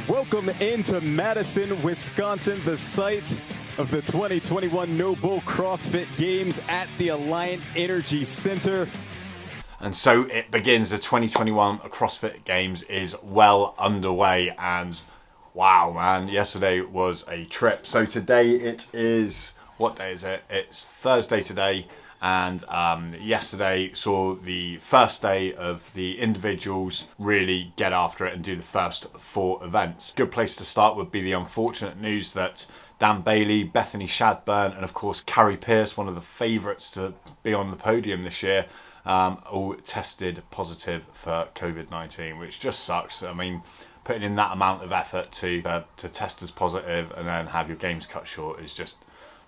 Welcome into Madison, Wisconsin, the site of the 2021 No Bull CrossFit Games at the Alliant Energy Center. And so it begins. The 2021 CrossFit Games is well underway, and wow, man, yesterday was a trip. So today it is, what day is it? It's Thursday today, and yesterday saw the first day of the individuals really get after it and do the first 4 events. Good place to start would be the unfortunate news that Dan Bailey, Bethany Shadburn, and of course Carrie Pierce, one of the favourites to be on the podium this year, all tested positive for COVID-19, which just sucks. I mean, putting in that amount of effort to test as positive and then have your games cut short is just,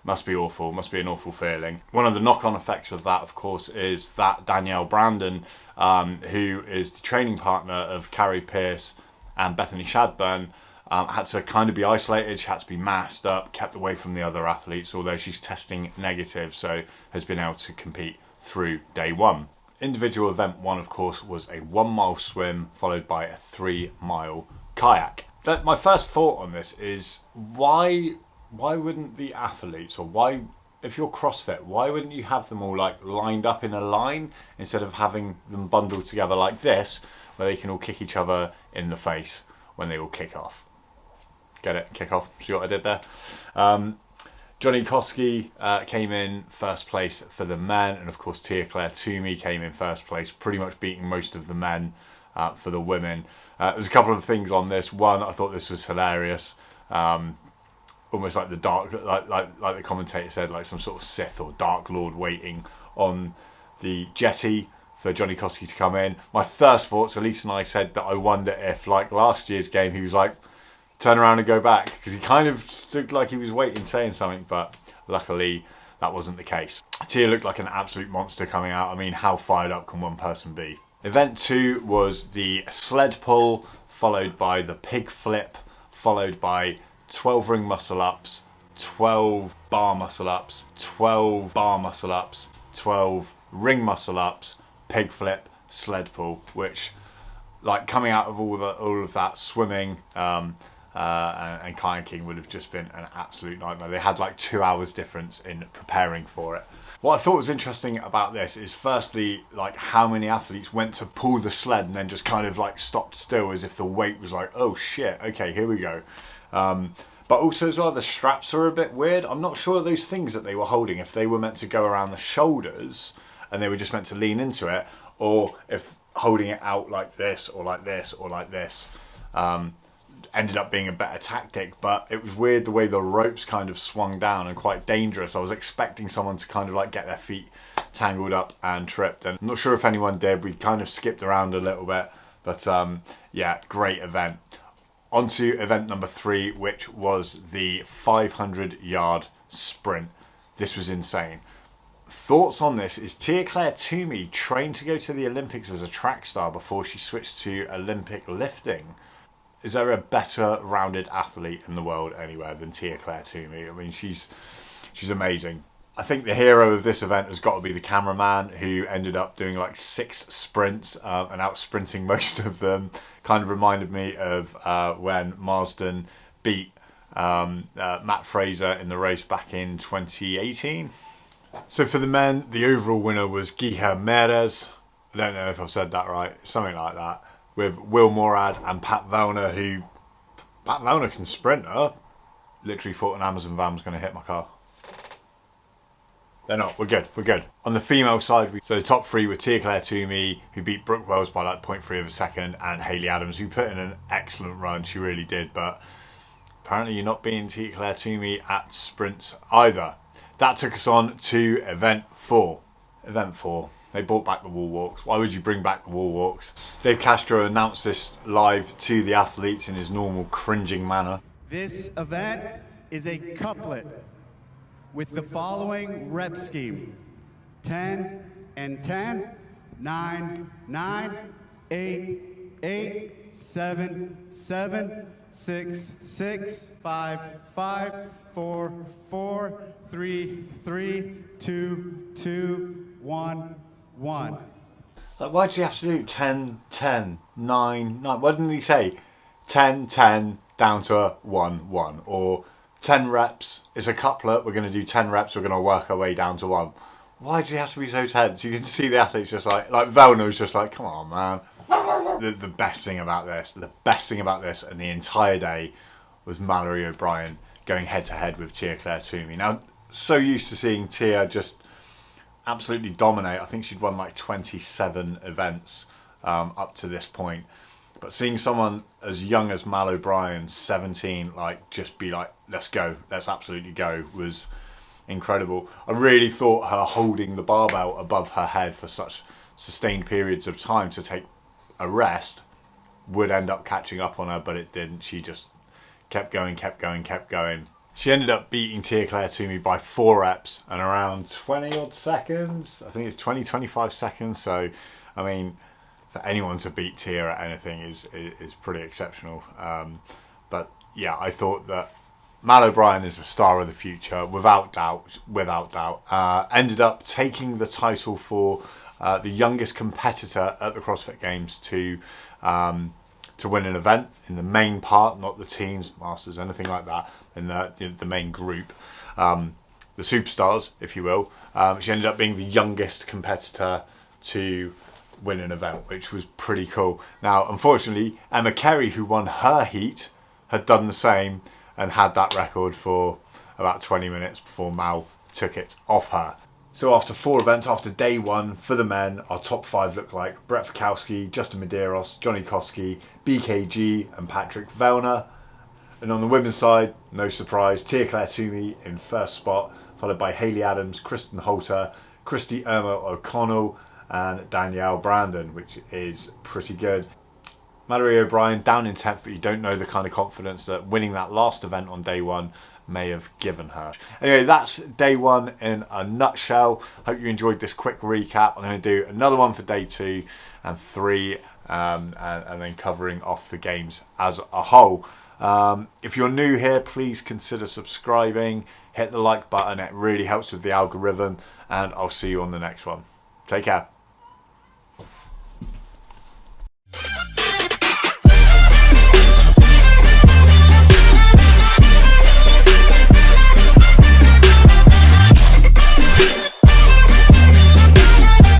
must be awful, must be an awful feeling. One of the knock-on effects of that, of course, is that Danielle Brandon, who is the training partner of Carrie Pierce and Bethany Shadburn, had to kind of be isolated. She had to be masked up, kept away from the other athletes, although she's testing negative, so has been able to compete through day 1. Individual event 1, of course, was a 1-mile swim followed by a 3-mile kayak. But my first thought on this is why wouldn't the athletes, or why, if you're CrossFit, why wouldn't you have them all like lined up in a line instead of having them bundled together like this, where they can all kick each other in the face when they all kick off? Get it? Kick off. See what I did there? Johnny Koski came in first place for the men, and of course tia-clair came in first place, pretty much beating most of the men for the women. There's a couple of things on this. One, I thought this was hilarious. Almost like the dark, like the commentator said, like some sort of Sith or Dark Lord waiting on the jetty for Johnny Koski to come in. My first thoughts, Elise and I said that I wonder if, like last year's game, he was like, turn around and go back, because he kind of stood like he was waiting, saying something, but luckily that wasn't the case. Tia looked like an absolute monster coming out. I mean, how fired up can one person be? Event 2 was the sled pull, followed by the pig flip, followed by 12 ring muscle ups, 12 bar muscle ups, 12 bar muscle ups, 12 ring muscle ups, pig flip, sled pull, which, like, coming out of all of that swimming and kayaking would have just been an absolute nightmare. They had like 2 hours difference in preparing for it. What I thought was interesting about this is, firstly, like how many athletes went to pull the sled and then just kind of like stopped still as if the weight was like, oh shit, okay, here we go. But also as well, the straps are a bit weird. I'm not sure those things that they were holding, if they were meant to go around the shoulders and they were just meant to lean into it, or if holding it out like this or like this or like this ended up being a better tactic. But it was weird the way the ropes kind of swung down, and quite dangerous. I was expecting someone to kind of like get their feet tangled up and tripped, and I'm not sure if anyone did. We kind of skipped around a little bit, but yeah, great event. On to event number 3, which was the 500-yard sprint. This was insane. Thoughts on this is tia-clair trained to go to the Olympics as a track star before she switched to Olympic lifting. Is there a better rounded athlete in the world anywhere than tia-clair I mean, she's amazing. I think the hero of this event has got to be the cameraman, who ended up doing like 6 sprints and out sprinting most of them. Kind of reminded me of when Marsden beat Matt Fraser in the race back in 2018. So for the men, the overall winner was Guilherme Meirelles. I don't know if I've said that right, something like that, with Will Morad and Pat Vellner, who, Pat Vellner can sprint her. Literally thought an Amazon van was going to hit my car. They're not. We're good. On the female side, so the top 3 were tia-clair who beat Brooke Wells by like 0.3 of a second, and Hayley Adams, who put in an excellent run. She really did, but apparently you're not beating tia-clair at sprints either. That took us on to event 4. Event 4. They brought back the wall walks. Why would you bring back the wall walks? Dave Castro announced this live to the athletes in his normal cringing manner. This event is a couplet with the following rep scheme: 10 and 10, 9, 9, 8, 8, 7, 7, 6, 6, 5, 5, 4, 4, 3, 3, 2, 2, 1, 1. Like, why does he have to do 10, 10, 9, 9? Why didn't he say 10, 10, down to 1-1, or 10 reps is a couplet, we're going to do 10 reps, we're going to work our way down to 1. Why does he have to be so tense? You can see the athletes just like Vellner's just like, come on, man. The best thing about this, and the entire day, was Mallory O'Brien going head to head with tia-Clair Toomey. Now, so used to seeing Tia just absolutely dominate. I think she'd won like 27 events up to this point. But seeing someone as young as Mal O'Brien, 17, like just be like, let's go, let's absolutely go, was incredible. I really thought her holding the barbell above her head for such sustained periods of time to take a rest would end up catching up on her, but it didn't. She just kept going. She ended up beating tia-Clair Toomey by 4 reps and around 20 odd seconds. I think it's 25 seconds. So, I mean, for anyone to beat Tia at anything is pretty exceptional. But yeah, I thought that Mal O'Brien is a star of the future, without doubt. Ended up taking the title for the youngest competitor at the CrossFit Games to win an event in the main part, not the teams, masters, anything like that, in the main group. The superstars, if you will. She ended up being the youngest competitor to win an event, which was pretty cool. Now, unfortunately, Emma Kerry, who won her heat, had done the same and had that record for about 20 minutes before Mal took it off her. So after 4 events, after day 1 for the men, our top 5 looked like Brett Fikowski, Justin Medeiros, Johnny Koski, BKG and Patrick Vellner. And on the women's side, no surprise, tia-Clair Toomey in first spot, followed by Hayley Adams, Kristen Holter, Christy Irma O'Connell and Danielle Brandon, which is pretty good. Mallory O'Brien down in 10th, but you don't know the kind of confidence that winning that last event on day 1 may have given her. Anyway, that's day 1 in a nutshell. Hope you enjoyed this quick recap. I'm going to do another one for day 2 and 3, and then covering off the games as a whole. If you're new here, please consider subscribing. Hit the like button, it really helps with the algorithm, and I'll see you on the next one. Take care.